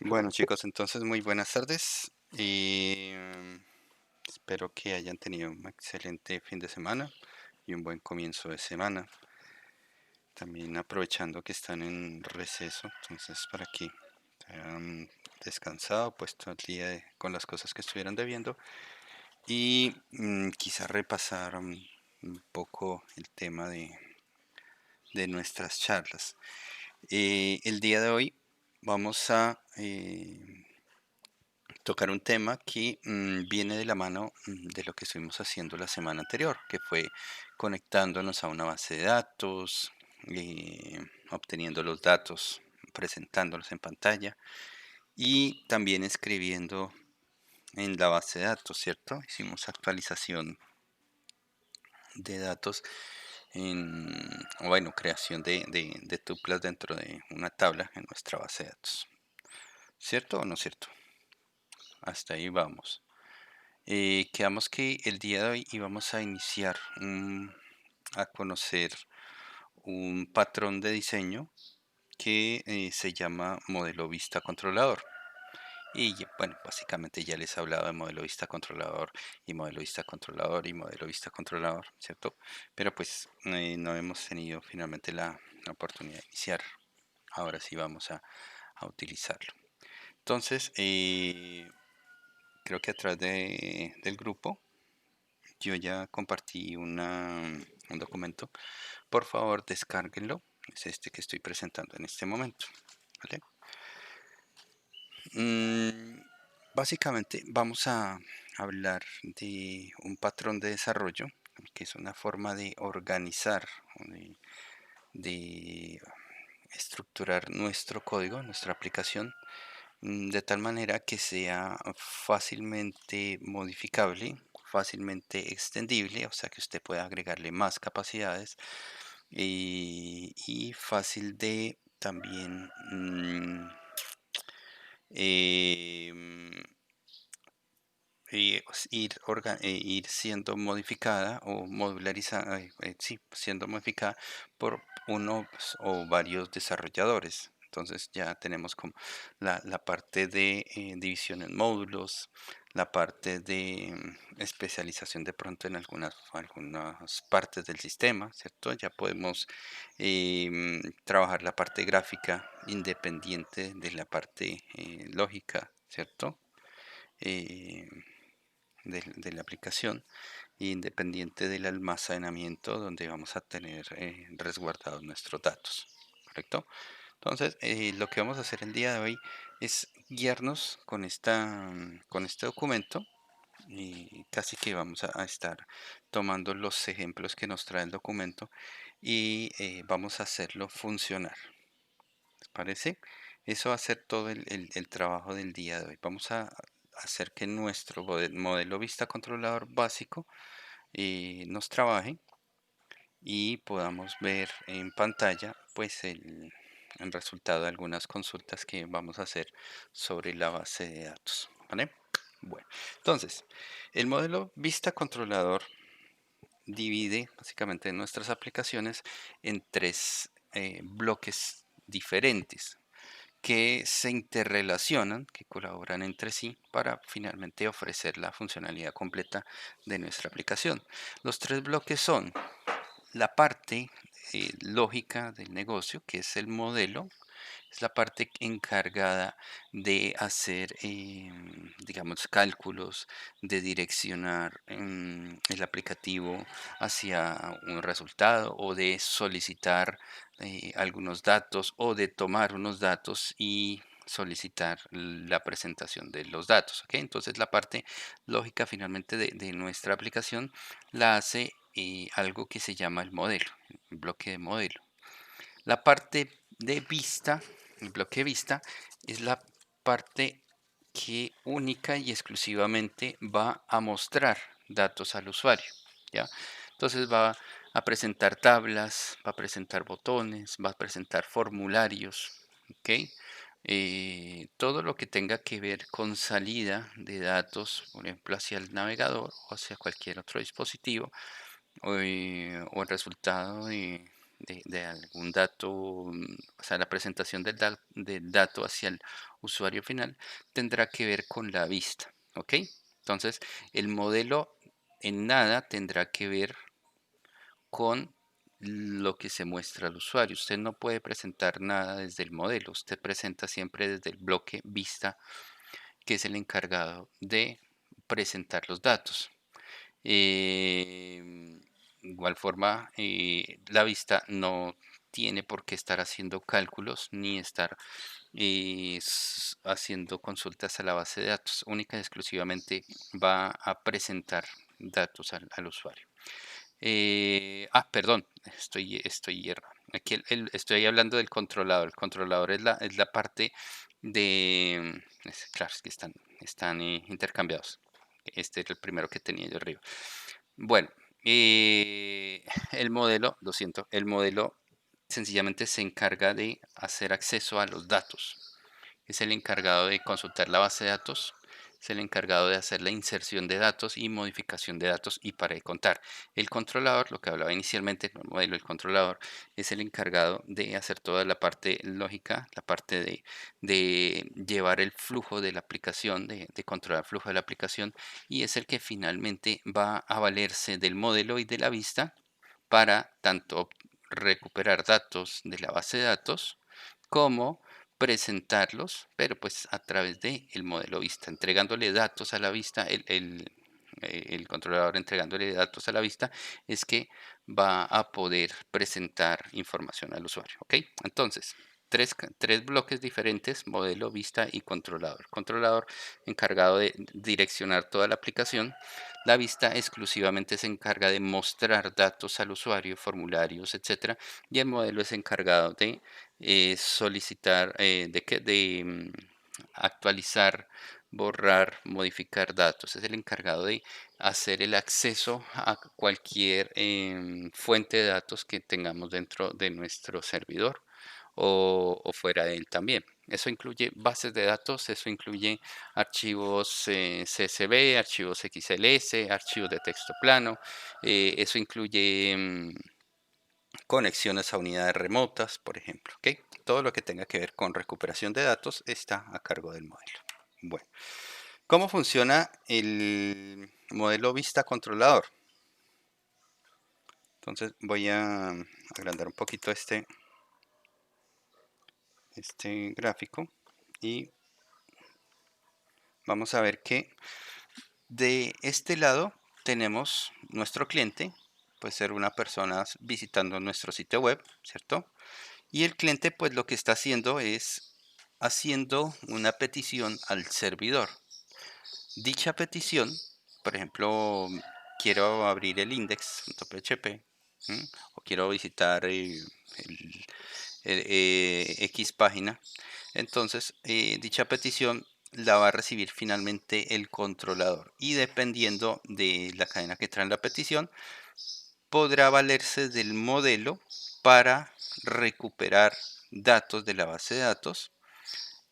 Bueno chicos, entonces muy buenas tardes y espero que hayan tenido un excelente fin de semana y un buen comienzo de semana. También aprovechando que están en receso, entonces para que hayan descansado, puesto al día con las cosas que estuvieran debiendo y quizá repasar un poco el tema de nuestras charlas. El día de hoy vamos a tocar un tema que viene de la mano de lo que estuvimos haciendo la semana anterior, que fue conectándonos a una base de datos, obteniendo los datos, presentándolos en pantalla y también escribiendo en la base de datos, ¿cierto? Hicimos actualización de datos en, bueno, creación de tuplas dentro de una tabla en nuestra base de datos. ¿Cierto o no cierto? Hasta ahí vamos. Quedamos que el día de hoy íbamos a iniciar a conocer un patrón de diseño que se llama modelo vista controlador. Y bueno, básicamente ya les he hablado de modelo vista controlador y modelo vista controlador y modelo vista controlador, ¿cierto? Pero pues no hemos tenido finalmente la oportunidad de iniciar. Ahora sí vamos a utilizarlo. Entonces, creo que a través del grupo yo ya compartí un documento. Por favor, descárguenlo. Es este que estoy presentando en este momento. ¿Vale? Mm, Básicamente vamos a hablar de un patrón de desarrollo, que es una forma de organizar, de estructurar nuestro código, nuestra aplicación, de tal manera que sea fácilmente modificable, fácilmente extendible, o sea que usted pueda agregarle más capacidades y fácil de también em, ir siendo modificada o modularizada, sí, siendo modificada por uno o varios desarrolladores. Entonces ya tenemos como la parte de división en módulos, la parte de especialización de pronto en algunas partes del sistema, ¿cierto? Ya podemos trabajar la parte gráfica independiente de la parte lógica, ¿cierto? Eh, de la aplicación, independiente del almacenamiento donde vamos a tener resguardados nuestros datos, ¿correcto? Entonces, lo que vamos a hacer el día de hoy es guiarnos con este documento y casi que vamos a estar tomando los ejemplos que nos trae el documento y vamos a hacerlo funcionar. ¿Les parece? Eso va a ser todo el trabajo del día de hoy. Vamos a hacer que nuestro modelo vista controlador básico nos trabaje y podamos ver en pantalla pues el resultado de algunas consultas que vamos a hacer sobre la base de datos. ¿Vale? Bueno, entonces, el modelo vista controlador divide básicamente nuestras aplicaciones en tres bloques diferentes que se interrelacionan, que colaboran entre sí para finalmente ofrecer la funcionalidad completa de nuestra aplicación. Los tres bloques son la parte lógica del negocio, que es el modelo, es la parte encargada de hacer, digamos, cálculos, de direccionar el aplicativo hacia un resultado o de solicitar algunos datos o de tomar unos datos y solicitar la presentación de los datos. ¿Ok? Entonces la parte lógica finalmente de nuestra aplicación la hace algo que se llama el modelo, el bloque de modelo. La parte de vista, el bloque de vista, es la parte que única y exclusivamente va a mostrar datos al usuario, ¿ya? Entonces va a presentar tablas, va a presentar botones, va a presentar formularios, ¿ok? Todo lo que tenga que ver con salida de datos, por ejemplo, hacia el navegador o hacia cualquier otro dispositivo, o el resultado de algún dato, o sea, la presentación del dato hacia el usuario final tendrá que ver con la vista, ¿ok? Entonces, el modelo en nada tendrá que ver con lo que se muestra al usuario. Usted no puede presentar nada desde el modelo, usted presenta siempre desde el bloque vista, que es el encargado de presentar los datos. Igual forma, la vista no tiene por qué estar haciendo cálculos ni estar haciendo consultas a la base de datos. Única y exclusivamente va a presentar datos al usuario. Perdón, estoy errado. Aquí estoy hablando del controlador. El controlador es la parte de... claro, es que están intercambiados. Este es el primero que tenía yo arriba. Bueno, el modelo, lo siento, el modelo sencillamente se encarga de hacer acceso a los datos. Es el encargado de consultar la base de datos, es el encargado de hacer la inserción de datos y modificación de datos y para de contar. El controlador, lo que hablaba inicialmente, el modelo del controlador, es el encargado de hacer toda la parte lógica, la parte de llevar el flujo de la aplicación, de controlar el flujo de la aplicación y es el que finalmente va a valerse del modelo y de la vista para tanto recuperar datos de la base de datos como presentarlos, pero pues a través de el modelo vista, entregándole datos a la vista, el controlador entregándole datos a la vista, es que va a poder presentar información al usuario, ¿ok? Entonces, tres bloques diferentes, modelo, vista y controlador. Controlador encargado de direccionar toda la aplicación. La vista exclusivamente se encarga de mostrar datos al usuario, formularios, etcétera, y el modelo es encargado de solicitar, actualizar, borrar, modificar datos. Es el encargado de hacer el acceso a cualquier fuente de datos que tengamos dentro de nuestro servidor o fuera de él también. Eso incluye bases de datos, eso incluye archivos CSV, archivos XLS, archivos de texto plano, eso incluye conexiones a unidades remotas, por ejemplo. ¿Ok? Todo lo que tenga que ver con recuperación de datos está a cargo del modelo. Bueno, ¿cómo funciona el modelo vista controlador? Entonces voy a agrandar un poquito este gráfico y vamos a ver que de este lado tenemos nuestro cliente, puede ser una persona visitando nuestro sitio web, ¿cierto? Y el cliente pues lo que está haciendo es haciendo una petición al servidor. Dicha petición, por ejemplo, quiero abrir el index.php o quiero visitar X página. Entonces, dicha petición la va a recibir finalmente el controlador y dependiendo de la cadena que trae la petición, podrá valerse del modelo para recuperar datos de la base de datos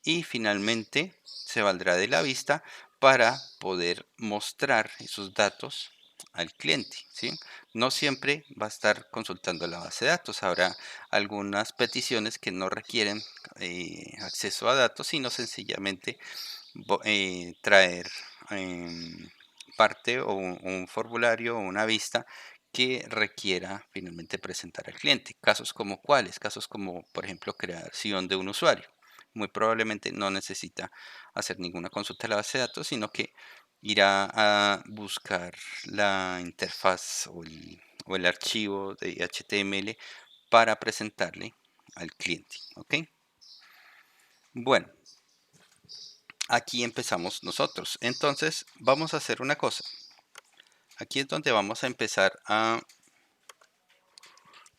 y finalmente se valdrá de la vista para poder mostrar esos datos al cliente, ¿sí? No siempre va a estar consultando la base de datos. Habrá algunas peticiones que no requieren acceso a datos, sino sencillamente traer parte o un formulario o una vista que requiera finalmente presentar al cliente. Casos como cuáles, casos como por ejemplo creación de un usuario. Muy probablemente no necesita hacer ninguna consulta a la base de datos, sino que irá a buscar la interfaz o el archivo de HTML para presentarle al cliente. ¿Ok? Bueno, aquí empezamos nosotros. Entonces, vamos a hacer una cosa. Aquí es donde vamos a empezar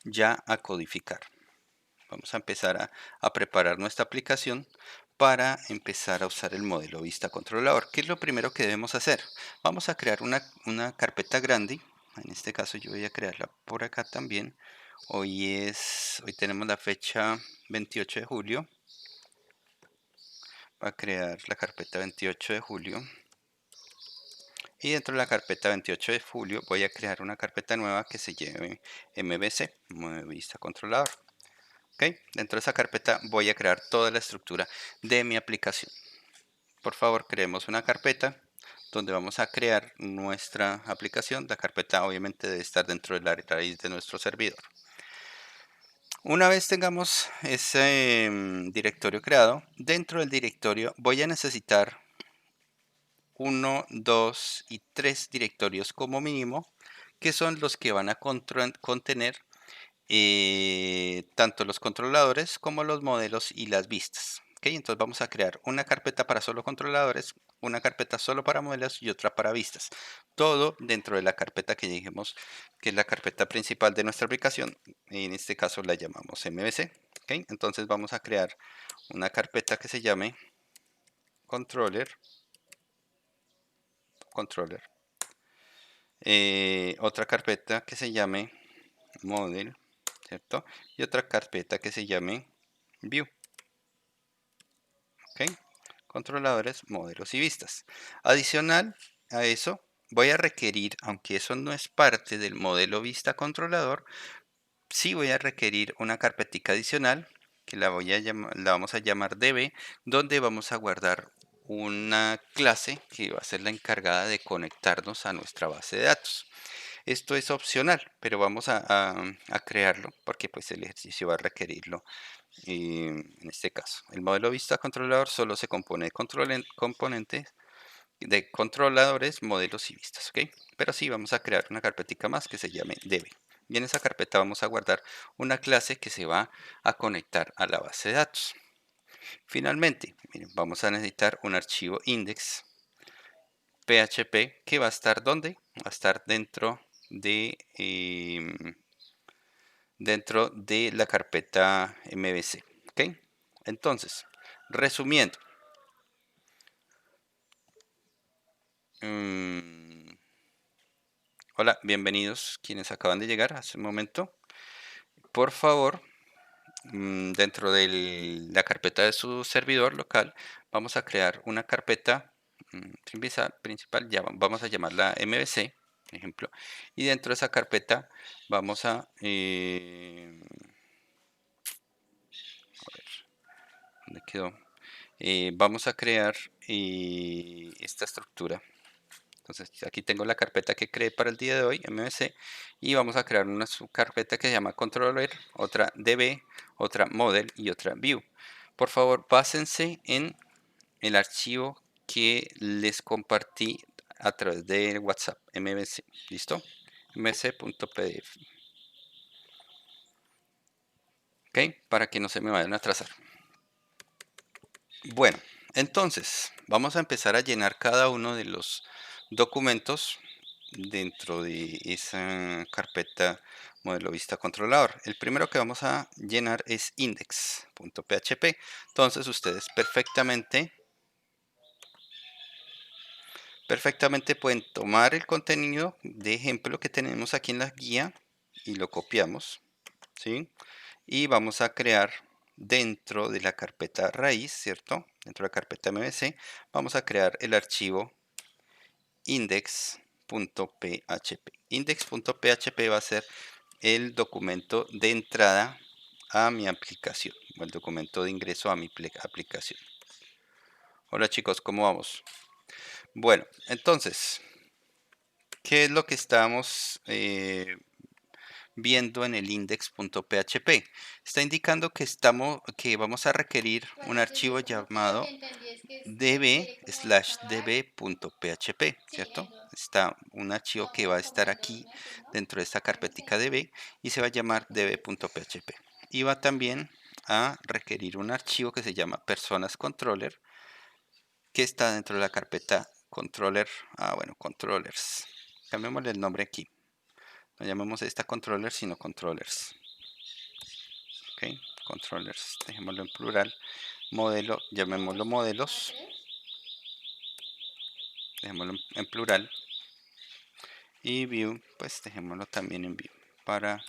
ya a codificar. Vamos a empezar a preparar nuestra aplicación para empezar a usar el modelo vista controlador. ¿Qué es lo primero que debemos hacer? Vamos a crear una carpeta grande. En este caso yo voy a crearla por acá también. Hoy tenemos la fecha 28 de julio. Va a crear la carpeta 28 de julio. Y dentro de la carpeta 28 de julio voy a crear una carpeta nueva que se llame MVC, Vista Controlador. ¿Ok? Dentro de esa carpeta voy a crear toda la estructura de mi aplicación. Por favor, creemos una carpeta donde vamos a crear nuestra aplicación. La carpeta obviamente debe estar dentro de la raíz de nuestro servidor. Una vez tengamos ese directorio creado, dentro del directorio voy a necesitar 1, 2 y 3 directorios como mínimo, que son los que van a contener tanto los controladores como los modelos y las vistas. ¿Ok? Entonces vamos a crear una carpeta para solo controladores, una carpeta solo para modelos y otra para vistas. Todo dentro de la carpeta que dijimos que es la carpeta principal de nuestra aplicación. En este caso la llamamos MVC. ¿Ok? Entonces vamos a crear una carpeta que se llame controller. Otra carpeta que se llame model, ¿cierto? Y otra carpeta que se llame view. ¿Ok? Controladores, modelos y vistas. Adicional a eso, voy a requerir, aunque eso no es parte del modelo vista controlador, sí voy a requerir una carpetica adicional que la vamos a llamar db, donde vamos a guardar una clase que va a ser la encargada de conectarnos a nuestra base de datos. Esto es opcional, pero vamos a crearlo porque pues el ejercicio va a requerirlo en este caso. El modelo vista controlador solo se compone de componentes de controladores, modelos y vistas, ¿ok? Pero sí vamos a crear una carpetica más que se llame db. Y en esa carpeta vamos a guardar una clase que se va a conectar a la base de datos. Finalmente, miren, vamos a necesitar un archivo index PHP que va a estar ¿dónde? Va a estar dentro de la carpeta MVC. ¿Ok? Entonces, resumiendo, hola, bienvenidos quienes acaban de llegar hace un momento. Por favor, dentro de la carpeta de su servidor local, vamos a crear una carpeta principal, ya vamos a llamarla MVC, por ejemplo, y dentro de esa carpeta vamos a ver, ¿dónde quedó? Vamos a crear esta estructura. Entonces aquí tengo la carpeta que creé para el día de hoy, MVC, y vamos a crear una subcarpeta que se llama controller, otra db, otra model y otra view. Por favor, básense en el archivo que les compartí a través de WhatsApp, MVC, ¿listo? mvc.pdf. ¿Ok? Para que no se me vayan a atrasar. Bueno, entonces vamos a empezar a llenar cada uno de los documentos dentro de esa carpeta modelo vista controlador. El primero que vamos a llenar es index.php. Entonces ustedes perfectamente pueden tomar el contenido de ejemplo que tenemos aquí en la guía y lo copiamos, ¿sí? Y vamos a crear dentro de la carpeta raíz, ¿cierto? Dentro de la carpeta MVC, vamos a crear el archivo index.php. Index.php va a ser el documento de entrada a mi aplicación, o el documento de ingreso a mi aplicación. Hola chicos, ¿cómo vamos? Bueno, entonces, ¿qué es lo que estamos viendo en el index.php? Está indicando que vamos a requerir un archivo llamado db/db.php, ¿cierto? Está un archivo que va a estar aquí dentro de esta carpetica db y se va a llamar db.php. Y va también a requerir un archivo que se llama personas controller, que está dentro de la carpeta controller, controllers. Cambiémosle el nombre aquí. No llamemos esta controller, sino controllers. Ok, controllers, dejémoslo en plural. Modelo, llamémoslo modelos. Dejémoslo en plural. Y view, pues dejémoslo también en view para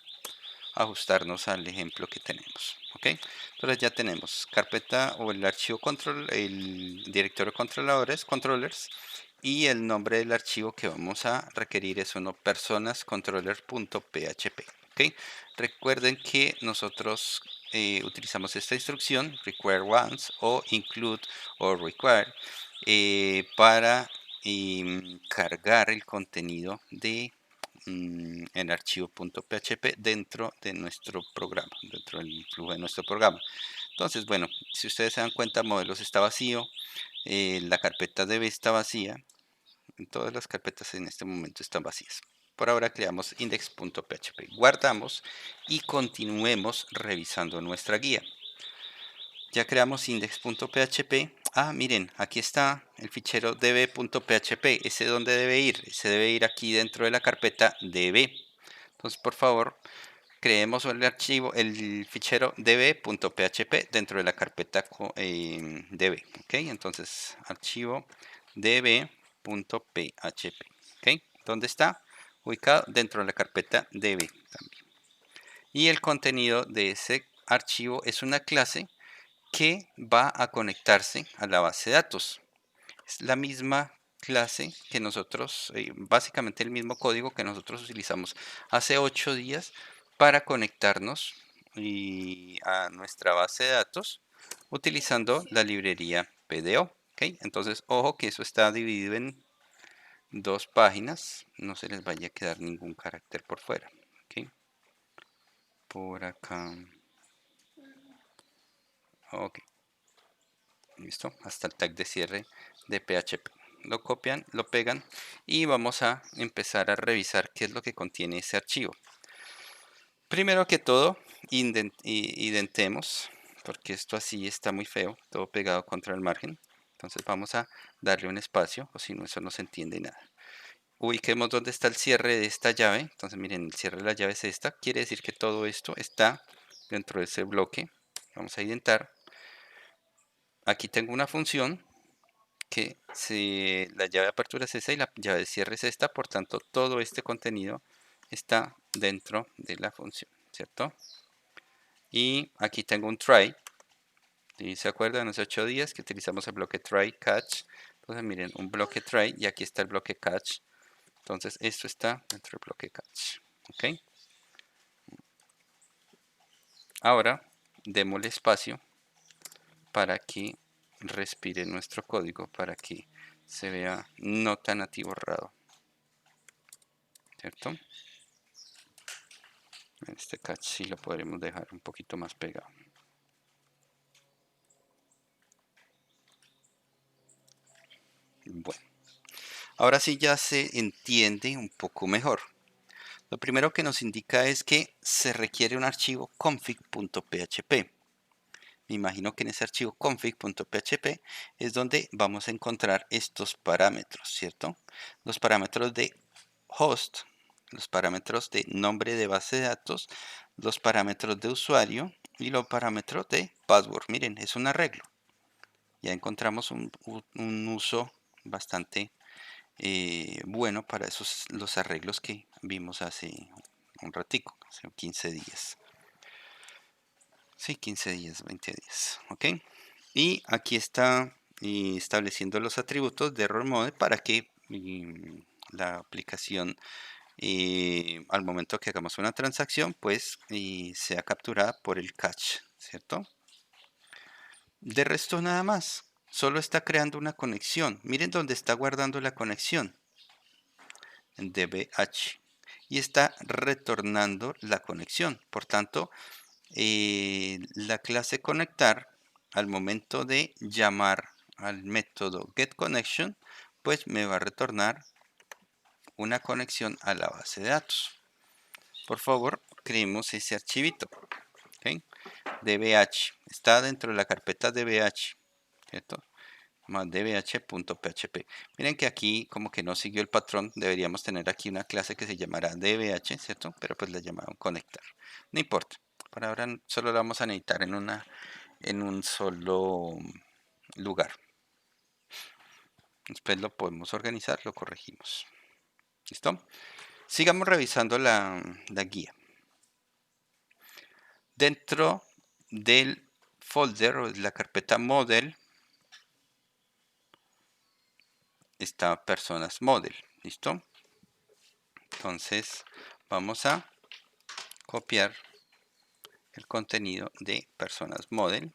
ajustarnos al ejemplo que tenemos. Ok, entonces ya tenemos carpeta o el archivo control, el directorio controllers, y el nombre del archivo que vamos a requerir es uno personascontroller.php. ¿Ok? Recuerden que nosotros utilizamos esta instrucción, require once o include o require, para cargar el contenido de el archivo .php dentro de nuestro programa, dentro del flujo de nuestro programa. Entonces, bueno, si ustedes se dan cuenta, modelos está vacío, la carpeta db está vacía, todas las carpetas en este momento están vacías. Por ahora creamos index.php, guardamos y continuemos revisando nuestra guía. Ya creamos index.php. Ah, miren, aquí está el fichero db.php. ¿Ese dónde debe ir? Ese debe ir aquí dentro de la carpeta db. Entonces, por favor, creemos el archivo, el fichero db.php dentro de la carpeta db. ¿Ok? Entonces, archivo db.php. ¿Ok? ¿Dónde está? Ubicado dentro de la carpeta db también. Y el contenido de ese archivo es una clase que va a conectarse a la base de datos. Es la misma clase que nosotros, básicamente el mismo código que nosotros utilizamos hace 8 días para conectarnos a nuestra base de datos utilizando la librería PDO. ¿Ok? Entonces, ojo que eso está dividido en dos páginas, no se les vaya a quedar ningún carácter por fuera. ¿Ok? Por acá. Ok. Listo, hasta el tag de cierre de PHP. Lo copian, lo pegan y vamos a empezar a revisar qué es lo que contiene ese archivo. Primero que todo, indentemos, porque esto así está muy feo, todo pegado contra el margen. Entonces vamos a darle un espacio, o si no, eso no se entiende nada. Ubiquemos dónde está el cierre de esta llave. Entonces miren, el cierre de la llave es esta. Quiere decir que todo esto está dentro de ese bloque. Vamos a indentar. Aquí tengo una función que si la llave de apertura es esa y la llave de cierre es esta, por tanto todo este contenido está dentro de la función, ¿cierto? Y aquí tengo un try, ¿sí? ¿Se acuerdan? Hace 8 días que utilizamos el bloque try catch. Entonces miren, un bloque try y aquí está el bloque catch. Entonces esto está dentro del bloque catch, ¿ok? Ahora démosle espacio para que respire nuestro código, para que se vea no tan atiborrado, ¿cierto? Este catch sí lo podremos dejar un poquito más pegado. Bueno, ahora sí ya se entiende un poco mejor. Lo primero que nos indica es que se requiere un archivo config.php. Me imagino que en ese archivo config.php es donde vamos a encontrar estos parámetros, ¿cierto? Los parámetros de host, los parámetros de nombre de base de datos, los parámetros de usuario y los parámetros de password. Miren, es un arreglo. Ya encontramos un uso bastante bueno para esos los arreglos que vimos hace un ratico, hace 15 días. Sí, 15 días, 20 días, ¿ok? Y aquí está estableciendo los atributos de error mode para que la aplicación al momento que hagamos una transacción pues sea capturada por el cache, ¿cierto? De resto nada más, solo está creando una conexión. Miren dónde está guardando la conexión, en dbh, y está retornando la conexión. Por tanto, la clase conectar al momento de llamar al método getConnection, pues me va a retornar una conexión a la base de datos. Por favor, creemos ese archivito. ¿Okay? dbh está dentro de la carpeta dbh, ¿cierto? Más dbh.php. Miren que aquí como que no siguió el patrón, deberíamos tener aquí una clase que se llamará dbh, ¿cierto? Pero pues la llamaron conectar. No importa, por ahora solo la vamos a necesitar en un solo lugar. Después lo podemos organizar, lo corregimos. ¿Listo? Sigamos revisando la guía. Dentro del folder o de la carpeta model está personas model. ¿Listo? Entonces vamos a copiar el contenido de personas model.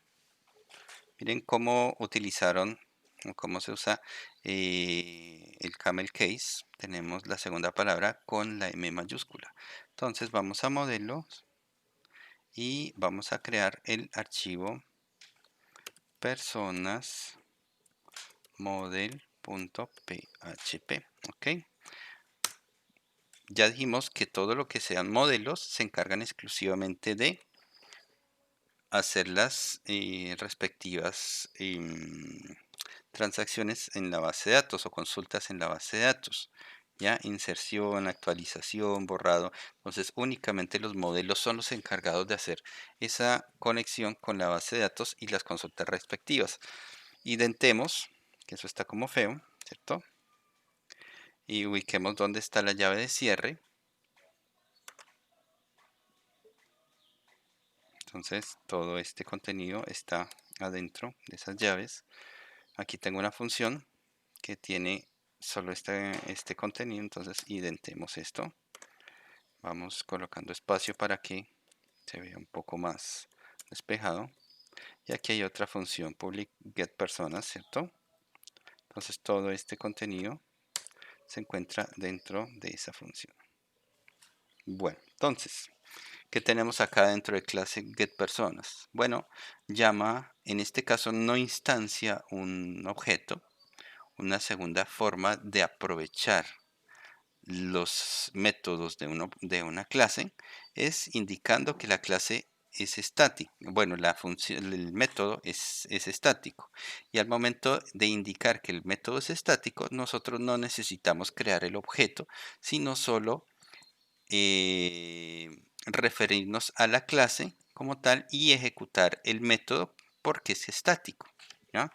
Miren cómo utilizaron o cómo se usa el camel case. Tenemos la segunda palabra con la M mayúscula. Entonces vamos a modelos y vamos a crear el archivo personas model.php. ¿Ok? Ya dijimos que todo lo que sean modelos se encargan exclusivamente de hacer las respectivas transacciones en la base de datos o consultas en la base de datos. Ya, inserción, actualización, borrado. Entonces, únicamente los modelos son los encargados de hacer esa conexión con la base de datos y las consultas respectivas. Identemos, que eso está como feo, ¿cierto? Y ubiquemos dónde está la llave de cierre. Entonces, todo este contenido está adentro de esas llaves. Aquí tengo una función que tiene solo este contenido, entonces identemos esto. Vamos colocando espacio para que se vea un poco más despejado. Y aquí hay otra función, public get personas, ¿cierto? Entonces todo este contenido se encuentra dentro de esa función. Bueno, entonces, ¿qué tenemos acá dentro de clase getPersonas? Bueno, llama, en este caso no instancia un objeto, una segunda forma de aprovechar los métodos de una clase es indicando que la clase es estática. Bueno, la función, el método es estático. Y al momento de indicar que el método es estático, nosotros no necesitamos crear el objeto, sino solo referirnos a la clase como tal y ejecutar el método porque es estático. ¿Ya?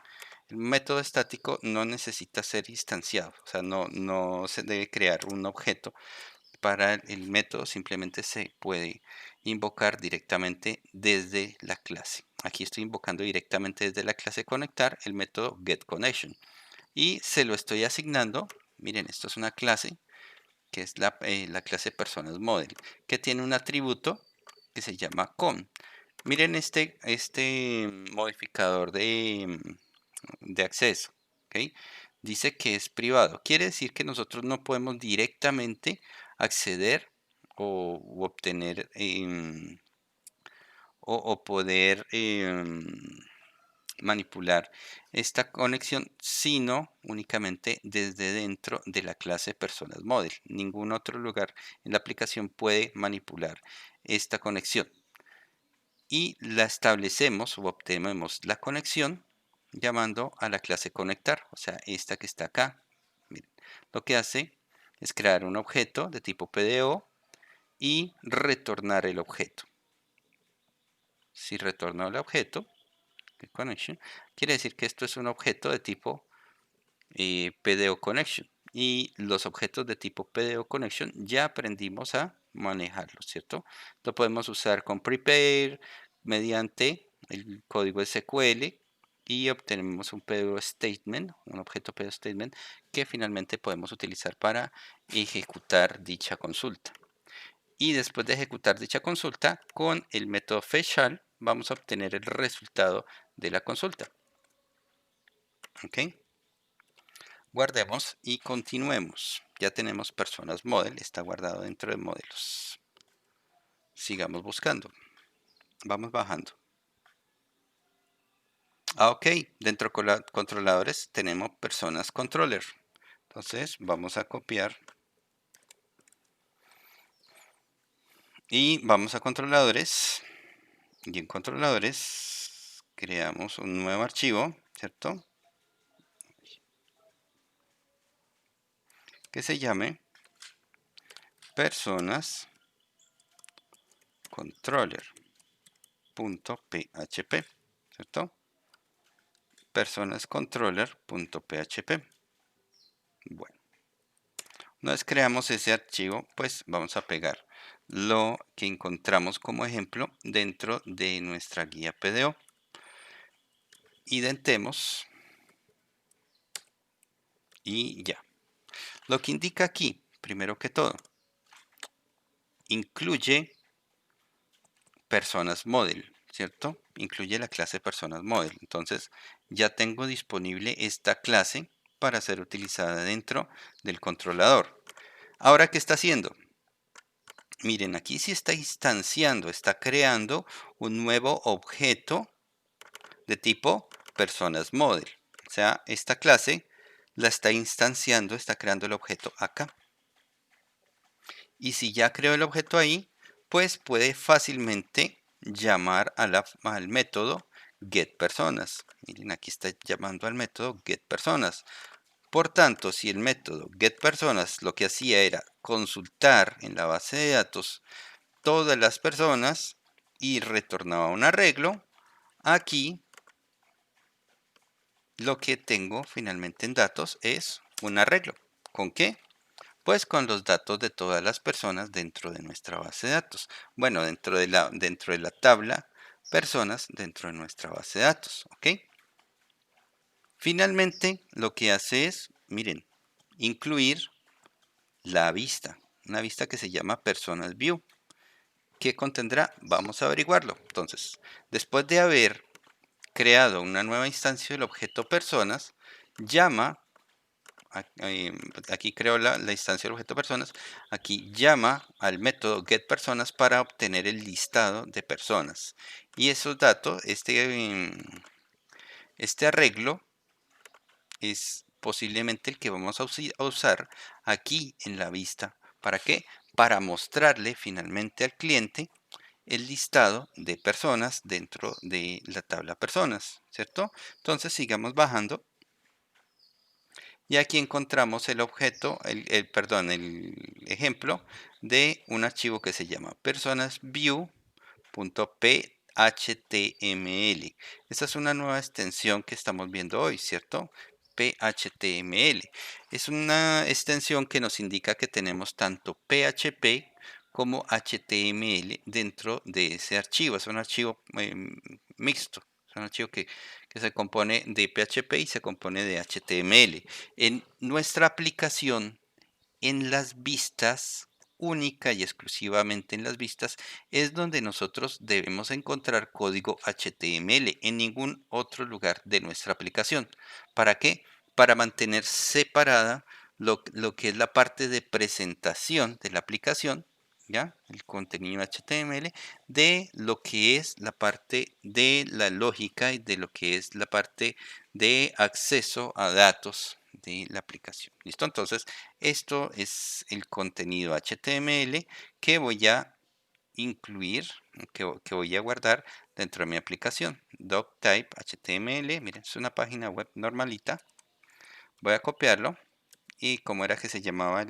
El método estático no necesita ser instanciado, o sea, no se debe crear un objeto para el método, simplemente se puede invocar directamente desde la clase. Aquí estoy invocando directamente desde la clase conectar el método getConnection y se lo estoy asignando. Miren, esto es una clase que es la clase personas model, que tiene un atributo que se llama con. Miren este modificador de acceso, ¿ok? Dice que es privado. Quiere decir que nosotros no podemos directamente acceder o obtener o poder manipular esta conexión, sino únicamente desde dentro de la clase personas model. Ningún otro lugar en la aplicación puede manipular esta conexión. Y la establecemos o obtenemos la conexión llamando a la clase conectar, o sea, esta que está acá. Miren, lo que hace es crear un objeto de tipo PDO y retornar el objeto. Si retorno el objeto, connection, quiere decir que esto es un objeto de tipo PDO connection. Y los objetos de tipo PDO connection ya aprendimos a manejarlos, ¿cierto? Lo podemos usar con prepare mediante el código SQL y obtenemos un PDO statement, un objeto PDO statement que finalmente podemos utilizar para ejecutar dicha consulta. Y después de ejecutar dicha consulta, con el método fetchAll vamos a obtener el resultado de la consulta. ¿Ok? Guardemos y continuemos. Ya tenemos personas model, está guardado dentro de modelos. Sigamos buscando. Vamos bajando. Ok, dentro de controladores tenemos personas controller. Entonces vamos a copiar y vamos a controladores. Y en controladores creamos un nuevo archivo, ¿cierto? Que se llame personas controller.php, ¿cierto? Personas controller.php. Bueno, una vez creamos ese archivo, pues vamos a pegar lo que encontramos como ejemplo dentro de nuestra guía PDO. Identemos y ya. Lo que indica aquí, primero que todo, incluye personas model, ¿cierto? Incluye la clase personas model. Entonces ya tengo disponible esta clase para ser utilizada dentro del controlador. Ahora, ¿qué está haciendo? Miren, aquí sí está instanciando, está creando un nuevo objeto de tipo personas model. O sea, esta clase la está instanciando, está creando el objeto acá. Y si ya creó el objeto ahí, pues puede fácilmente llamar al método getPersonas. Miren, aquí está llamando al método getPersonas. Por tanto, si el método getPersonas lo que hacía era consultar en la base de datos todas las personas y retornaba un arreglo, aquí lo que tengo finalmente en datos es un arreglo. ¿Con qué? Pues con los datos de todas las personas dentro de nuestra base de datos. Bueno, dentro de la tabla personas dentro de nuestra base de datos. ¿Ok? Finalmente, lo que hace es, miren, incluir la vista. Una vista que se llama Personas View. ¿Qué contendrá? Vamos a averiguarlo. Entonces, después de haber creado una nueva instancia del objeto personas, llama aquí creo la instancia del objeto personas, aquí llama al método getPersonas para obtener el listado de personas. Y esos datos, este arreglo es posiblemente el que vamos a usar aquí en la vista. ¿Para qué? Para mostrarle finalmente al cliente el listado de personas dentro de la tabla personas, ¿cierto? Entonces sigamos bajando. Y aquí encontramos el objeto, perdón, el ejemplo de un archivo que se llama personasview.phtml. Esta es una nueva extensión que estamos viendo hoy, ¿cierto? PHTML. Es una extensión que nos indica que tenemos tanto PHP como HTML dentro de ese archivo. Es un archivo mixto. Es un archivo que se compone de PHP y se compone de HTML. En nuestra aplicación, en las vistas, única y exclusivamente en las vistas, es donde nosotros debemos encontrar código HTML, en ningún otro lugar de nuestra aplicación. ¿Para qué? Para mantener separada lo que es la parte de presentación de la aplicación, ¿ya? El contenido HTML, de lo que es la parte de la lógica y de lo que es la parte de acceso a datos de la aplicación. ¿Listo? Entonces, esto es el contenido HTML que voy a incluir, que voy a guardar dentro de mi aplicación. Doctype HTML, miren, es una página web normalita. Voy a copiarlo y como era que se llamaba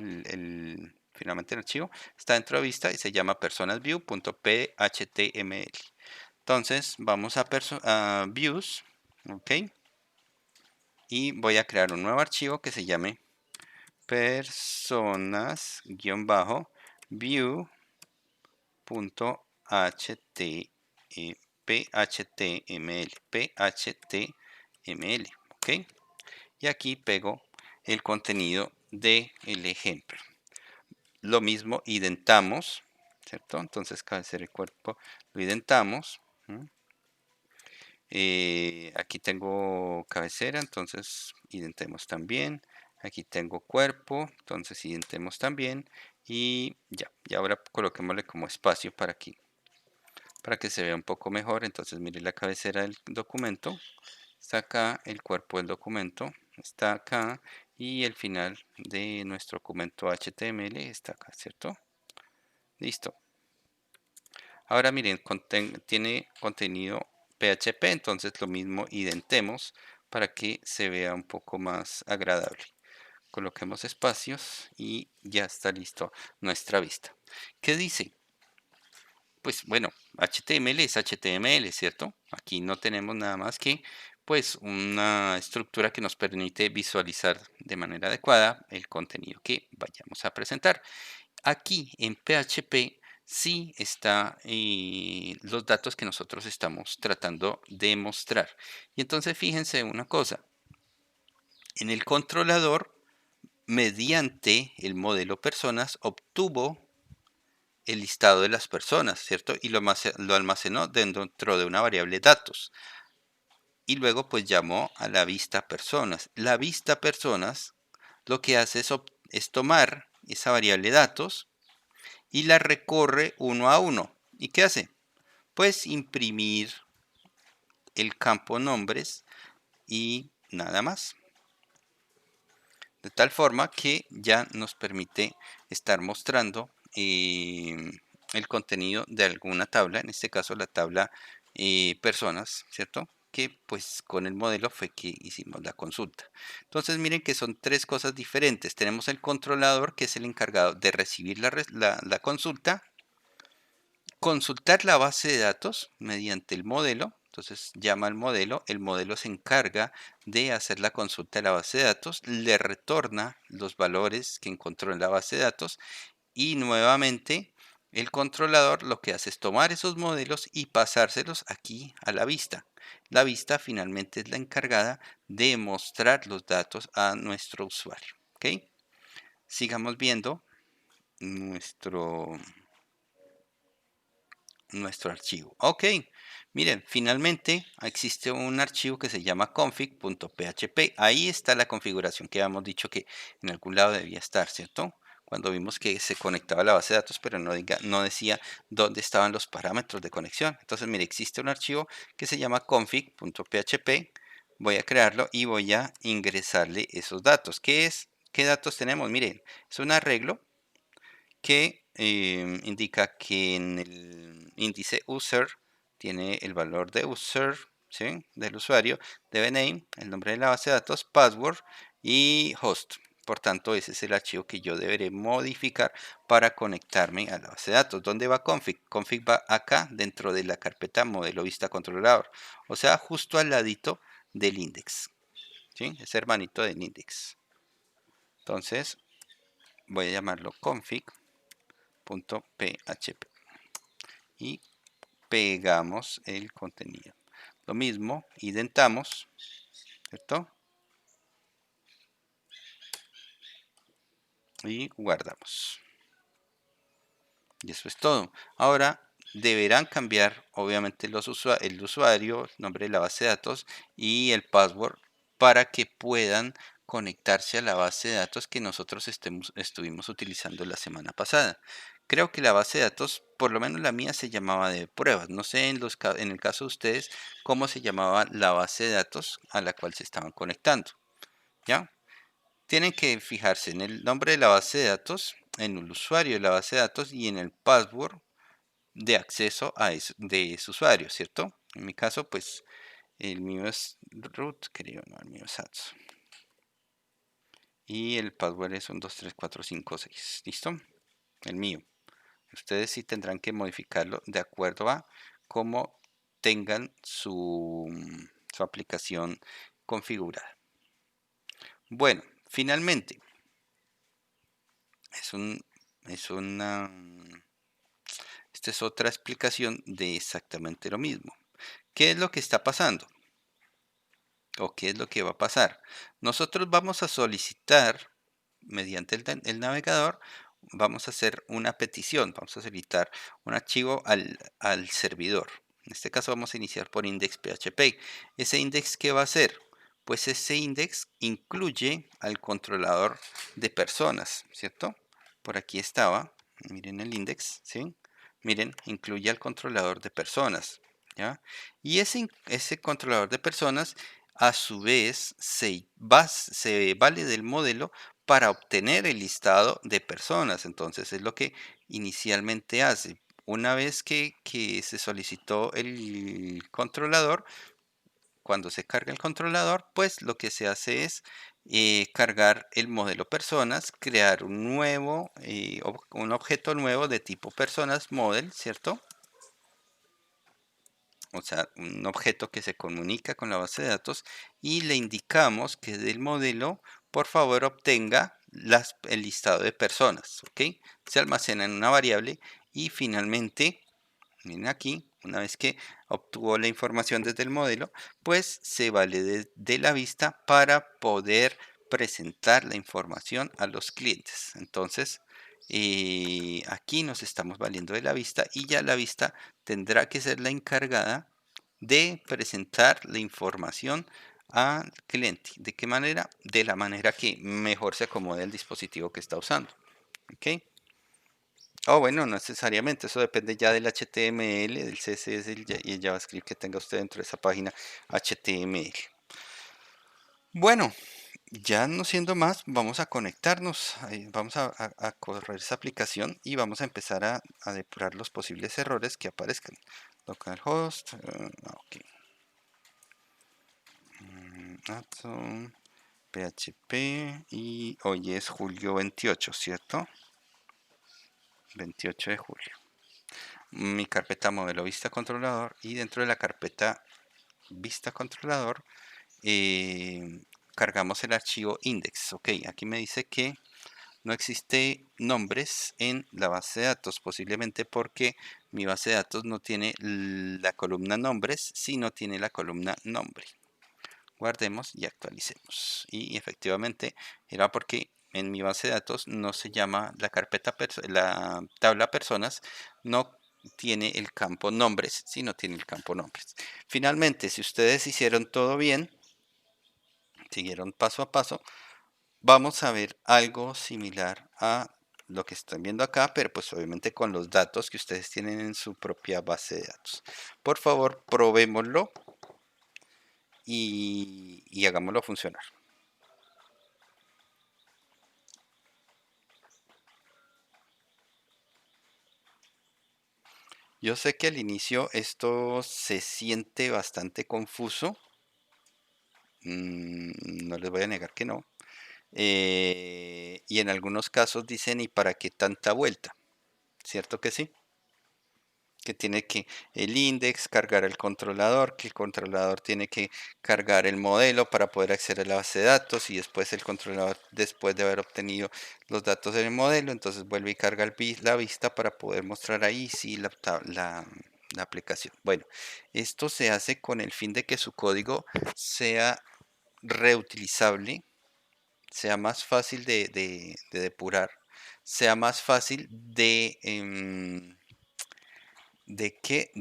finalmente el archivo, está dentro de vista y se llama personasview.phtml. Entonces vamos a views, ok, y voy a crear un nuevo archivo que se llame personas-view.html, ok, y aquí pego el contenido del ejemplo. Lo mismo identamos, ¿cierto? Entonces cabecera el cuerpo lo identamos. Aquí tengo cabecera, entonces identemos también. Aquí tengo cuerpo, entonces identemos también. Y ya, y ahora coloquémosle como espacio para que se vea un poco mejor. Entonces mire la cabecera del documento, está acá, el cuerpo del documento está acá y el final de nuestro documento HTML está acá, ¿cierto? Listo. Ahora miren, tiene contenido PHP, entonces lo mismo identemos para que se vea un poco más agradable. Coloquemos espacios y ya está listo nuestra vista. ¿Qué dice? Pues bueno, HTML es HTML, ¿cierto? Aquí no tenemos nada más que pues una estructura que nos permite visualizar de manera adecuada el contenido que vayamos a presentar. Aquí en PHP sí está los datos que nosotros estamos tratando de mostrar. Y entonces fíjense una cosa, en el controlador mediante el modelo personas obtuvo el listado de las personas, ¿cierto? Y lo almacenó dentro de una variable datos. Y luego pues llamó a la vista personas. La vista personas lo que hace es tomar esa variable datos y la recorre uno a uno. ¿Y qué hace? Pues imprimir el campo nombres y nada más. De tal forma que ya nos permite estar mostrando el contenido de alguna tabla, en este caso la tabla personas, ¿cierto? Que pues con el modelo fue que hicimos la consulta. Entonces miren que son tres cosas diferentes. Tenemos el controlador, que es el encargado de recibir la consulta, consultar la base de datos mediante el modelo. Entonces llama al modelo, el modelo se encarga de hacer la consulta de la base de datos, le retorna los valores que encontró en la base de datos y nuevamente el controlador lo que hace es tomar esos modelos y pasárselos aquí a la vista. La vista finalmente es la encargada de mostrar los datos a nuestro usuario. ¿Ok? Sigamos viendo nuestro archivo. Ok, miren, finalmente existe un archivo que se llama config.php. Ahí está la configuración que habíamos dicho que en algún lado debía estar, ¿cierto? Cuando vimos que se conectaba a la base de datos, pero no decía dónde estaban los parámetros de conexión. Entonces, mire, existe un archivo que se llama config.php. Voy a crearlo y voy a ingresarle esos datos. ¿Qué es? ¿Qué datos tenemos? Miren, es un arreglo que indica que en el índice user tiene el valor de user, ¿sí? Del usuario, dbName, el nombre de la base de datos, password y host. Por tanto, ese es el archivo que yo deberé modificar para conectarme a la base de datos. ¿Dónde va config? Config va acá dentro de la carpeta modelo vista controlador, o sea, justo al ladito del index, ¿sí? Es hermanito del index. Entonces, voy a llamarlo config.php y pegamos el contenido. Lo mismo, identamos, ¿cierto? Y guardamos. Y eso es todo. Ahora deberán cambiar, obviamente, el usuario, el nombre de la base de datos y el password para que puedan conectarse a la base de datos que nosotros estuvimos utilizando la semana pasada. Creo que la base de datos, por lo menos la mía, se llamaba de pruebas. No sé en el caso de ustedes cómo se llamaba la base de datos a la cual se estaban conectando. ¿Ya? Tienen que fijarse en el nombre de la base de datos, en el usuario de la base de datos y en el password de acceso de ese usuario, ¿cierto? En mi caso, pues el mío es root, creo, no, el mío es ads. Y el password es un 2, 3, 4, 5, 6. ¿Listo? El mío. Ustedes sí tendrán que modificarlo de acuerdo a cómo tengan su aplicación configurada. Bueno, finalmente, es un, es una, esta es otra explicación de exactamente lo mismo. ¿Qué es lo que está pasando? ¿O qué es lo que va a pasar? Nosotros vamos a solicitar, mediante el navegador, vamos a hacer una petición, vamos a solicitar un archivo al servidor. En este caso vamos a iniciar por index.php. ¿Ese index qué va a hacer? Pues ese index incluye al controlador de personas, ¿cierto? Por aquí estaba, miren el index, ¿sí? Miren, incluye al controlador de personas, ¿ya? Y ese controlador de personas a su vez se vale del modelo para obtener el listado de personas. Entonces es lo que inicialmente hace. Una vez que se solicitó el controlador, cuando se carga el controlador, pues lo que se hace es cargar el modelo personas, crear un objeto nuevo de tipo personas model, ¿cierto? O sea, un objeto que se comunica con la base de datos y le indicamos que del modelo, por favor, obtenga el listado de personas, ¿ok? Se almacena en una variable y finalmente, miren aquí, una vez que obtuvo la información desde el modelo, pues se vale de la vista para poder presentar la información a los clientes. Entonces, aquí nos estamos valiendo de la vista y ya la vista tendrá que ser la encargada de presentar la información al cliente. ¿De qué manera? De la manera que mejor se acomode el dispositivo que está usando. ¿Ok? Oh, bueno, no necesariamente, eso depende ya del HTML, del CSS y el JavaScript que tenga usted dentro de esa página HTML. Bueno, ya no siendo más, vamos a conectarnos, vamos a correr esa aplicación y vamos a empezar a depurar los posibles errores que aparezcan. Localhost, ok. Atom, PHP y hoy es julio 28, ¿cierto? 28 de julio. Mi carpeta modelo vista controlador y dentro de la carpeta vista controlador cargamos el archivo index. Ok, aquí me dice que no existe nombres en la base de datos, posiblemente porque mi base de datos no tiene la columna nombres, sino tiene la columna nombre. Guardemos y actualicemos. Y efectivamente era porque en mi base de datos no se llama la carpeta, la tabla personas, no tiene el campo nombres, sino tiene el campo nombres. Finalmente, si ustedes hicieron todo bien, siguieron paso a paso, vamos a ver algo similar a lo que están viendo acá, pero pues obviamente con los datos que ustedes tienen en su propia base de datos. Por favor, probémoslo y hagámoslo funcionar. Yo sé que al inicio esto se siente bastante confuso, no les voy a negar que no, y en algunos casos dicen, ¿y para qué tanta vuelta? ¿Cierto que sí? Que tiene que el index cargar el controlador, que el controlador tiene que cargar el modelo para poder acceder a la base de datos y después el controlador, después de haber obtenido los datos del modelo, entonces vuelve y carga la vista para poder mostrar ahí sí la aplicación. Bueno, esto se hace con el fin de que su código sea reutilizable, sea más fácil de depurar, sea más fácil de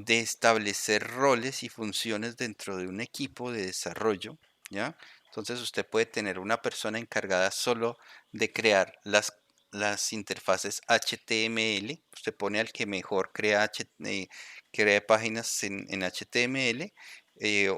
establecer roles y funciones dentro de un equipo de desarrollo, ¿ya? Entonces usted puede tener una persona encargada solo de crear las interfaces HTML. Usted pone al que mejor crea páginas en HTML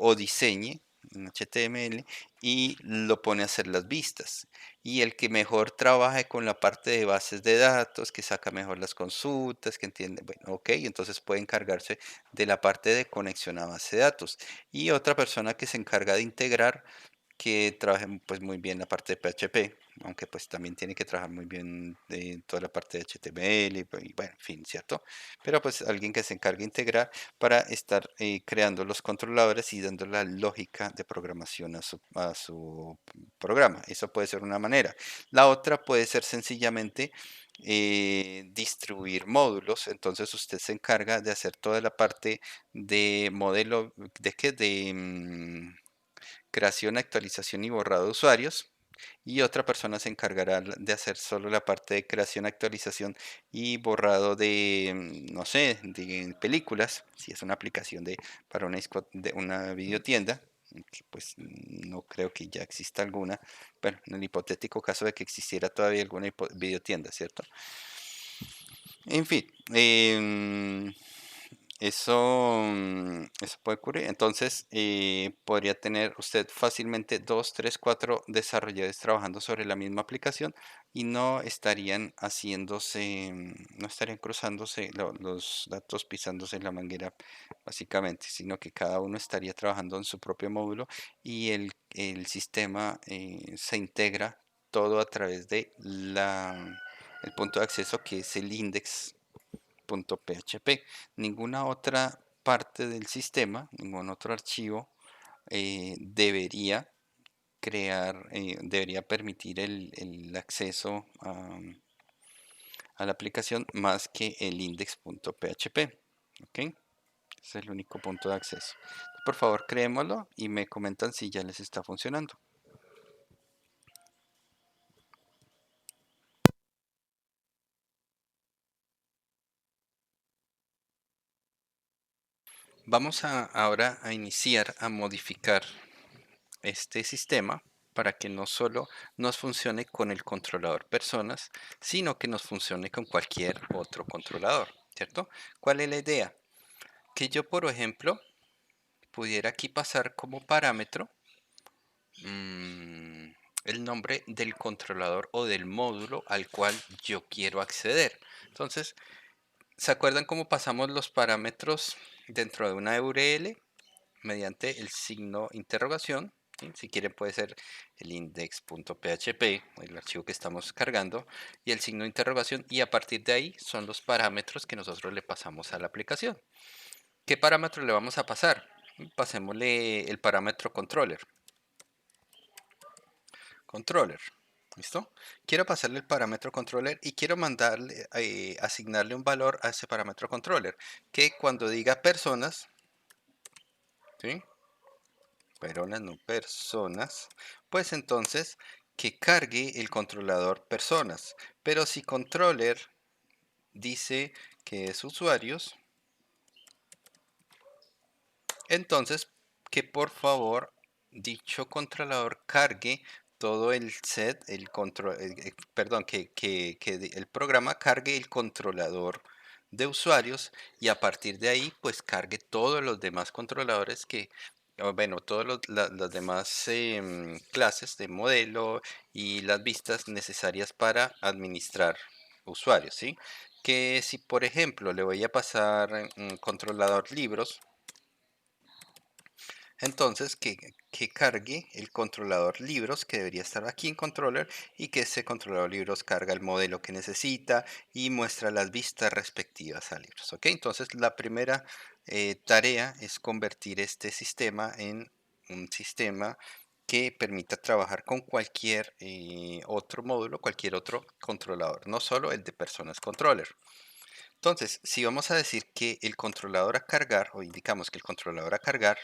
o diseñe en HTML y lo pone a hacer las vistas. Y el que mejor trabaje con la parte de bases de datos, que saca mejor las consultas, que entiende, bueno, ok, entonces puede encargarse de la parte de conexión a base de datos. Y otra persona que se encarga de integrar, que trabaje pues muy bien la parte de PHP, aunque pues también tiene que trabajar muy bien de toda la parte de HTML y bueno, en fin, ¿cierto? Pero pues alguien que se encargue de integrar para estar creando los controladores y dando la lógica de programación a su programa. Eso puede ser una manera. La otra puede ser sencillamente distribuir módulos. Entonces usted se encarga de hacer toda la parte de modelo, ¿de qué? Creación, actualización y borrado de usuarios. Y otra persona se encargará de hacer solo la parte de creación, actualización y borrado de, no sé, de películas, si es una aplicación para de una videotienda, que pues no creo que ya exista alguna, bueno, en el hipotético caso de que existiera todavía alguna videotienda, ¿cierto? En fin, eso puede ocurrir. Entonces, podría tener usted fácilmente 2, 3, 4 desarrolladores trabajando sobre la misma aplicación y no estarían no estarían cruzándose los datos, pisándose en la manguera, básicamente, sino que cada uno estaría trabajando en su propio módulo y el sistema se integra todo a través de el punto de acceso que es el index .php. Ninguna otra parte del sistema, ningún otro archivo debería permitir el acceso a la aplicación más que el index.php. ¿Ok? Es el único punto de acceso. Por favor, créemoslo y me comentan si ya les está funcionando. Vamos ahora a iniciar a modificar este sistema para que no solo nos funcione con el controlador personas, sino que nos funcione con cualquier otro controlador, ¿cierto? ¿Cuál es la idea? Que yo, por ejemplo, pudiera aquí pasar como parámetro mm, el nombre del controlador o del módulo al cual yo quiero acceder. Entonces, ¿se acuerdan cómo pasamos los parámetros dentro de una URL? Mediante el signo interrogación. ¿Sí? Si quieren puede ser el index.php, el archivo que estamos cargando, y el signo de interrogación, y a partir de ahí son los parámetros que nosotros le pasamos a la aplicación. ¿Qué parámetro le vamos a pasar? Pasémosle el parámetro controller. Controller. ¿Listo? Quiero pasarle el parámetro controller y quiero mandarle, asignarle un valor a ese parámetro controller, que cuando diga personas, ¿sí? Personas, no personas, pues entonces que cargue el controlador personas. Pero si controller dice que es usuarios, entonces que por favor dicho controlador cargue todo el set, el control, perdón, que el programa cargue el controlador de usuarios y a partir de ahí pues cargue todos los demás controladores que, o bueno, todas las demás clases de modelo y las vistas necesarias para administrar usuarios, ¿sí? Que si por ejemplo le voy a pasar un controlador libros, entonces, que cargue el controlador libros que debería estar aquí en controller y que ese controlador libros carga el modelo que necesita y muestra las vistas respectivas a libros. ¿Ok? Entonces, la primera tarea es convertir este sistema en un sistema que permita trabajar con cualquier otro módulo, cualquier otro controlador, no solo el de personas controller. Entonces, si vamos a decir que el controlador a cargar, o indicamos que el controlador a cargar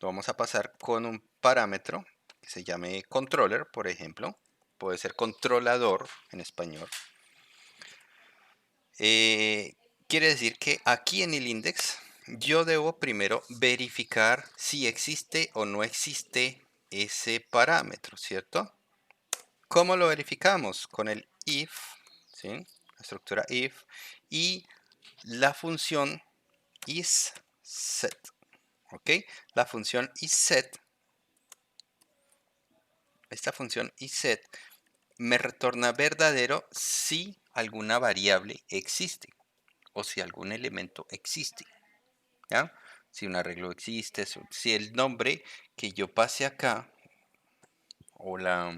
lo vamos a pasar con un parámetro que se llame controller, por ejemplo. Puede ser controlador en español. Eh, Quiere decir que aquí en el index yo debo primero verificar si existe o no existe ese parámetro, ¿cierto? ¿Cómo lo verificamos? Con el if, ¿sí? La estructura if y la función isSet, ¿ok? La función isSet, esta función isSet me retorna verdadero si alguna variable existe o si algún elemento existe, ¿ya? Si un arreglo existe, si el nombre que yo pase acá o la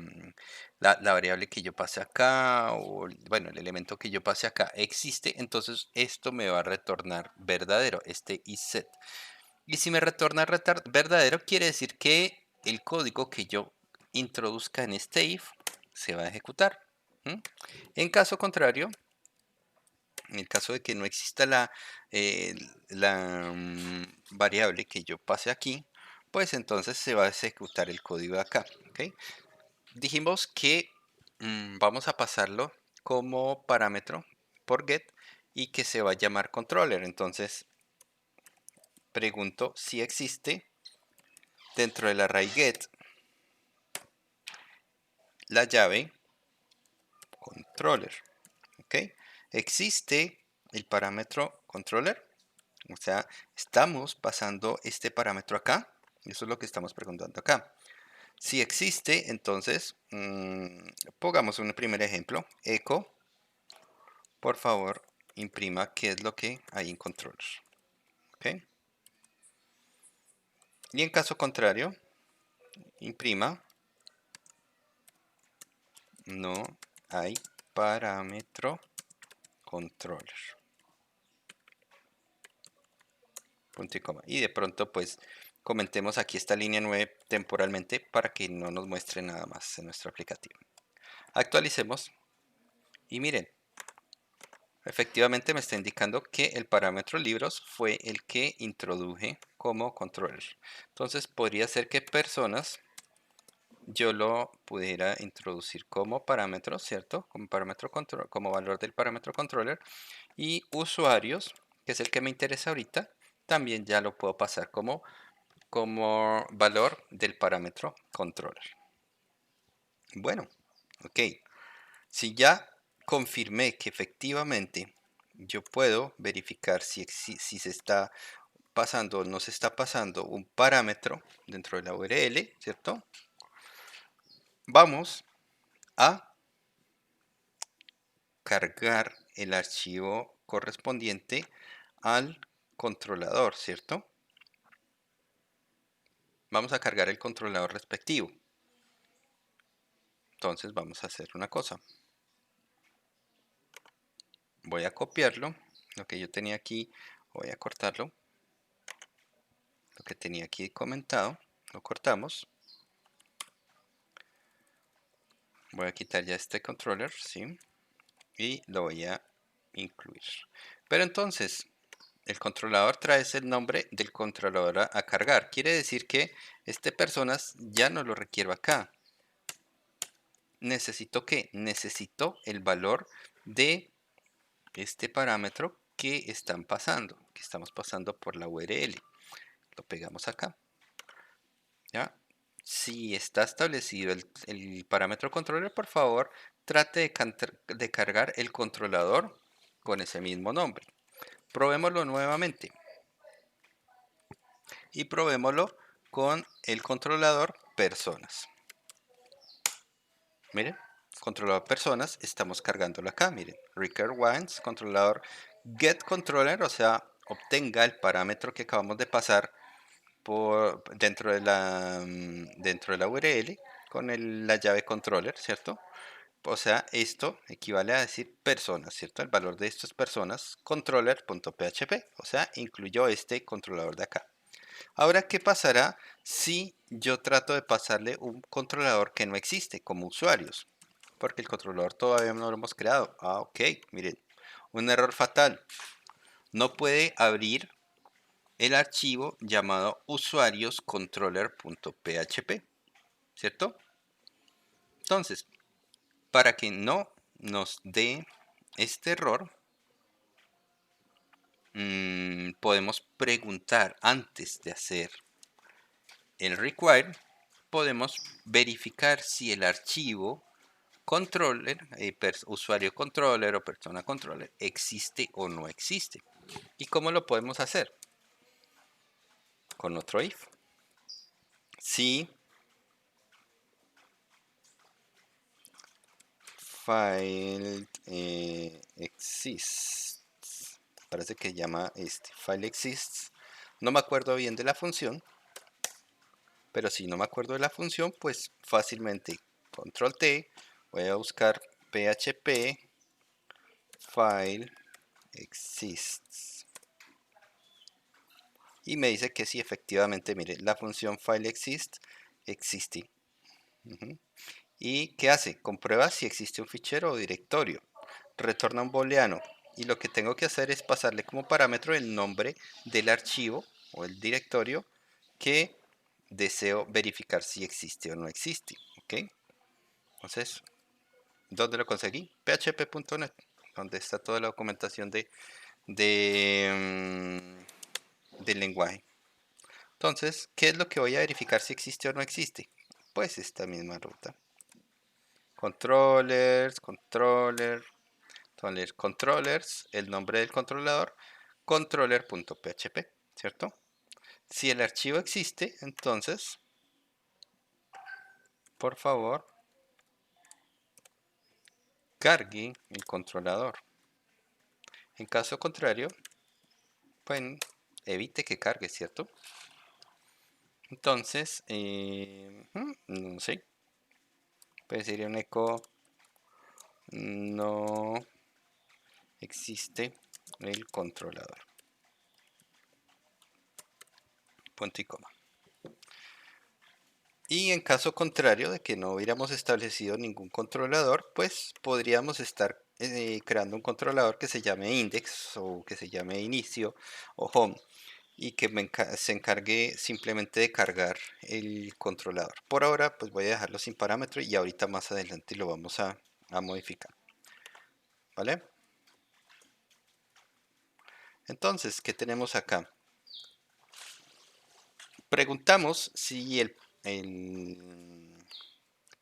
variable que yo pase acá o bueno, el elemento que yo pase acá existe, entonces esto me va a retornar verdadero, este isSet. Y si me retorna verdadero, quiere decir que el código que yo introduzca en este if se va a ejecutar. En caso contrario, en el caso de que no exista eh, variable que yo pase aquí, pues entonces se va a ejecutar el código de acá. ¿Ok? Dijimos que vamos a pasarlo como parámetro por get y que se va a llamar controller. Entonces pregunto si existe dentro del array get la llave controller. ¿Ok? Existe el parámetro controller. O sea, estamos pasando este parámetro acá. Eso es lo que estamos preguntando acá. Si existe, entonces, pongamos un primer ejemplo. Echo, por favor, imprima qué es lo que hay en controller. ¿Ok? Y en caso contrario, imprima no hay parámetro controller. Punto y coma. Y de pronto, pues, comentemos aquí esta línea 9 temporalmente para que no nos muestre nada más en nuestro aplicativo. Actualicemos y miren, efectivamente me está indicando que el parámetro libros fue el que introduje como controller. Entonces podría ser que personas yo lo pudiera introducir como parámetro, ¿cierto? Como parámetro control, como valor del parámetro controller. Y usuarios, que es el que me interesa ahorita, también ya lo puedo pasar como valor del parámetro controller. Bueno, ok. Si ya confirmé que efectivamente yo puedo verificar si se está pasando o no se está pasando un parámetro dentro de la URL, ¿cierto? Vamos a cargar el archivo correspondiente al controlador, ¿cierto? Vamos a cargar el controlador respectivo. Entonces vamos a hacer una cosa. Voy a copiarlo, lo que yo tenía aquí, voy a cortarlo. Lo que tenía aquí comentado, lo cortamos. Voy a quitar ya este controller, ¿sí? Y lo voy a incluir. Pero entonces, el controlador trae el nombre del controlador a cargar. Quiere decir que este personas ya no lo requiero acá. ¿Necesito qué? Necesito el valor de este parámetro que están pasando, que estamos pasando por la URL. Lo pegamos acá. ¿Ya? Si está establecido el parámetro controller, por favor, trate de cargar el controlador con ese mismo nombre. Probémoslo nuevamente y probémoslo con el controlador personas. Miren, controlador personas, estamos cargándolo acá. Miren, require once, controlador get controller, o sea, obtenga el parámetro que acabamos de pasar dentro de la URL con la llave controller, ¿cierto? O sea, esto equivale a decir personas, ¿cierto? El valor de esto es personas, controller.php, o sea, incluyó este controlador de acá. Ahora, ¿qué pasará si yo trato de pasarle un controlador que no existe como usuarios? Porque el controlador todavía no lo hemos creado. Ah, ok, miren, un error fatal. No puede abrir el archivo llamado usuarioscontroller.php, ¿cierto? Entonces, para que no nos dé este error, podemos preguntar antes de hacer el require, podemos verificar si el archivo controller, usuario controller o persona controller existe o no existe. ¿Y cómo lo podemos hacer? Con otro if. Si file exists, parece que llama file exists, no me acuerdo bien de la función, pero si no me acuerdo de la función, pues fácilmente control T, voy a buscar php file exists y me dice que sí, efectivamente, mire, la función file exist existe. ¿Y qué hace? Comprueba si existe un fichero o directorio. Retorna un booleano. Y lo que tengo que hacer es pasarle como parámetro el nombre del archivo o el directorio que deseo verificar si existe o no existe. ¿Ok? Entonces, ¿dónde lo conseguí? php.net, donde está toda la documentación del lenguaje. Entonces, ¿qué es lo que voy a verificar si existe o no existe? Pues esta misma ruta. Controllers, el nombre del controlador, controller.php, ¿cierto? Si el archivo existe, entonces, por favor, cargue el controlador. En caso contrario, pues evite que cargue, ¿cierto? Entonces, no sé, puede ser un eco, no existe el controlador. Punto y coma. Y en caso contrario de que no hubiéramos establecido ningún controlador, pues podríamos estar creando un controlador que se llame index o que se llame inicio o home y que se encargue simplemente de cargar el controlador. Por ahora pues voy a dejarlo sin parámetro y ahorita más adelante lo vamos a modificar. ¿Vale? Entonces, ¿qué tenemos acá? preguntamos si el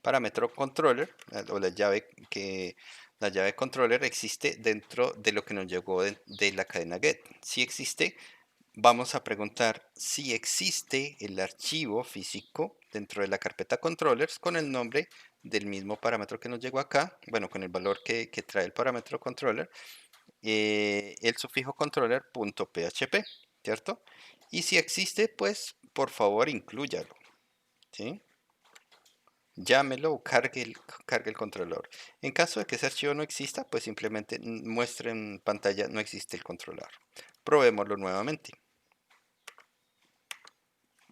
parámetro controller o la llave controller existe dentro de lo que nos llegó de la cadena get. Si existe, vamos a preguntar si existe el archivo físico dentro de la carpeta controllers con el nombre del mismo parámetro que nos llegó acá, bueno, con el valor que trae el parámetro controller, el sufijo controller.php, ¿cierto? Y si existe, pues por favor inclúyalo, ¿sí? Llámelo o cargue el controlador. En caso de que ese archivo no exista, pues simplemente muestre en pantalla no existe el controlador. Probémoslo nuevamente.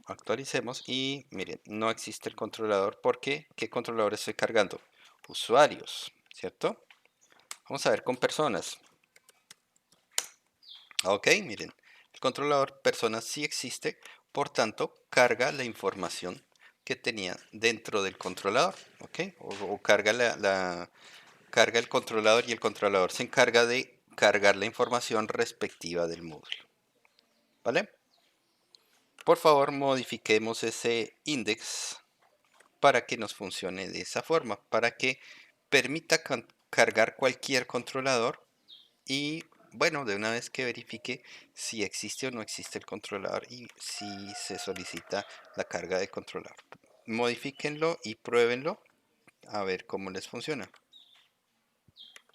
Actualicemos y miren, no existe el controlador porque ¿qué controlador estoy cargando? Usuarios, ¿cierto? Vamos a ver con personas. Ok, miren, el controlador personas sí existe, por tanto carga la información que tenía dentro del controlador, ¿ok? O carga carga el controlador y el controlador se encarga de cargar la información respectiva del módulo, ¿vale? Por favor, modifiquemos ese index para que nos funcione de esa forma, para que permita cargar cualquier controlador y bueno, de una vez que verifique si existe o no existe el controlador y si se solicita la carga de controlador. Modifíquenlo y pruébenlo a ver cómo les funciona.